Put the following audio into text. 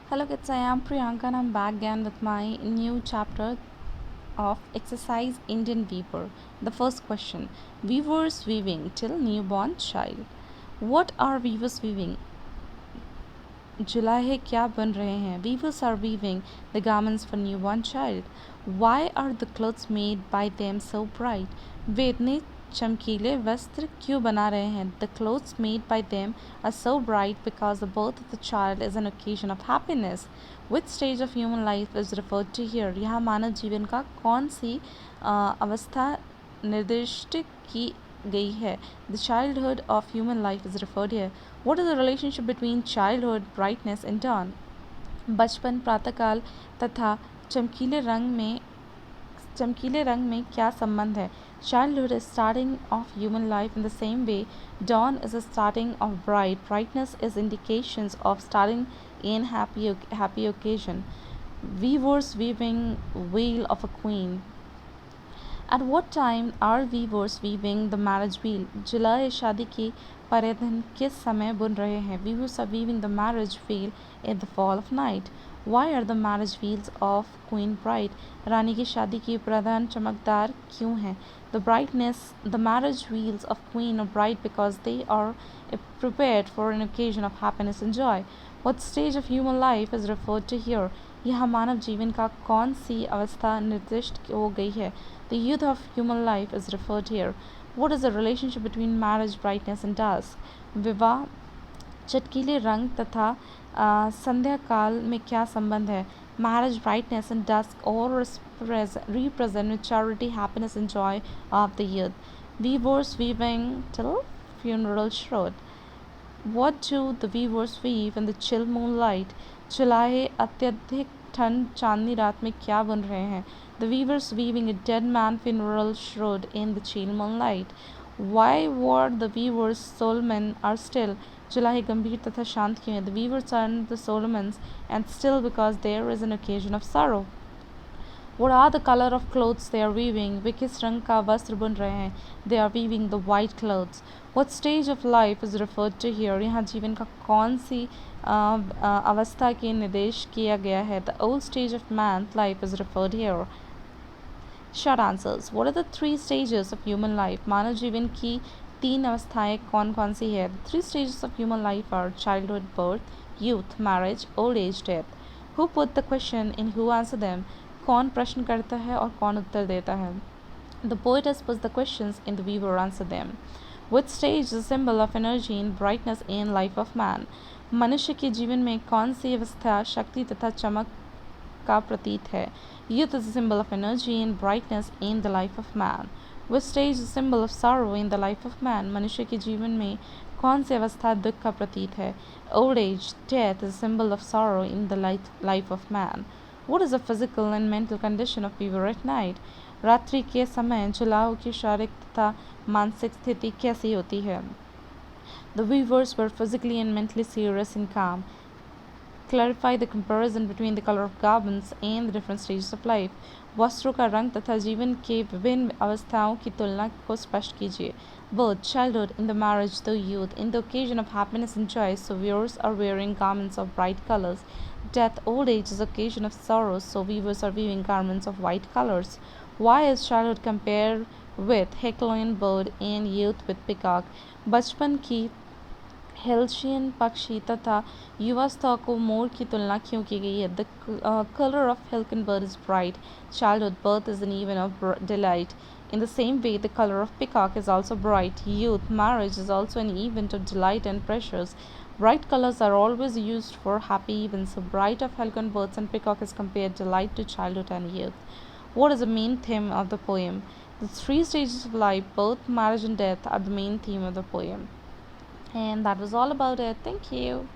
Hello kids, I am Priyanka and I'm back again with my new chapter of exercise Indian Weaver. The first question, Weavers weaving till newborn child. What are weavers weaving? जुलाई है क्या बन रहे हैं? Weavers are weaving the garments for newborn child. Why are the clothes made by them so bright? वे इतने चमकीले वस्त्र क्यों बना रहे हैं? The clothes made by them are so bright because the birth of the child is an occasion of happiness. Which stage of human life is referred to here? यहाँ मानव जीवन का कौन सी अवस्था निर्दिष्ट की गई है? The childhood of human life is referred here. What is the relationship between childhood, brightness and dawn? बचपन, प्रातःकाल तथा चमकीले रंग में क्या संबंध है? Childhood is starting of human life in the same way. Dawn is a starting of bright. Brightness is indications of starting in happy occasion. Weavers weaving wheel of a queen. At what time are weavers weaving the marriage wheel? जुलाई शादी की परिधान किस समय बुन रहे हैं? Weavers are weaving the marriage wheel in the fall of night. Why are the marriage wheels of queen bright? रानी की शादी की परिधान चमकदार क्यों हैं? The marriage wheels of queen are bright because they are prepared for an occasion of happiness and joy. What stage of human life is referred to here? यहाँ मानव जीवन का कौन सी अवस्था निर्दिष्ट हो गई है? The youth of human life is referred here. What is the relationship between marriage, brightness and dusk? विवाह चटकीले रंग तथा संध्या काल में क्या संबंध है? Marriage, brightness and dusk all represent maturity, happiness and joy of the youth. Weavers weaving till funeral shroud. What do the weavers weave in the chill moonlight? जुलाई अत्यधिक ठंड चांदनी रात में क्या बुन रहे हैं? The weavers weaving a dead man funeral shroud in the chill moonlight. Why were the weavers Solomon are still? जुलाई गंभीर तथा शांत क्यों है? The weavers are the Solomons and still because there is an occasion of sorrow. What are the color of clothes they are weaving? वे किस रंग का वस्त्र बुन रहे हैं? They are weaving the white clothes. What stage of life is referred to here? यहाँ जीवन का कौन सी अवस्था के निर्देश किया गया है? The old stage of man's life is referred here. Short answers. What are the three stages of human life? मानव जीवन की तीन अवस्थाएं कौन कौन सी है? The three stages of human life are childhood, birth, youth, marriage, old age, death. Who put the question and who answered them? कौन प्रश्न करता है और कौन उत्तर देता है? The poetess puts the questions and the weaver answered them. Which stage is a symbol of energy and brightness in life of man? मनुष्य के जीवन में कौन सी अवस्था शक्ति तथा चमक का प्रतीक है? Youth is a symbol of energy and brightness in the life of man. Which stage is a symbol of sorrow in the life of man? मनुष्य के जीवन में कौन सी अवस्था दुख का प्रतीक है? Old age, death is a symbol of sorrow in the life of man. What is the physical and mental condition of weaver at night? रात्रि के समय जुलाहों की शारीरिक तथा मानसिक स्थिति कैसी होती है? The weavers were physically and mentally serious and calm. Clarify the comparison between the color of garments and the different stages of life. वस्त्रों का रंग तथा जीवन के विभिन्न अवस्थाओं की तुलना को स्पष्ट कीजिए. Birth, childhood, in the marriage, the youth, in the occasion of happiness and joy, so wearers are wearing garments of bright colors. Death, old age is occasion of sorrow, so weavers are weaving garments of white colors. Why is childhood compared with Herculean bird and youth with peacock? बचपन की हेल्शियन पक्षी तथा युवावस्था को मोर की तुलना क्यों की गई है? The color of Helkin bird is bright. Childhood, birth is an event of delight. In the same way, the color of peacock is also bright. Youth, marriage is also an event of delight and pleasures. Bright colors are always used for happy events. So, bright of Helkin birds and peacock is compared delight to childhood and youth. What is the main theme of the poem? The three stages of life, birth, marriage, and death, are the main theme of the poem. And that was all about it. Thank you.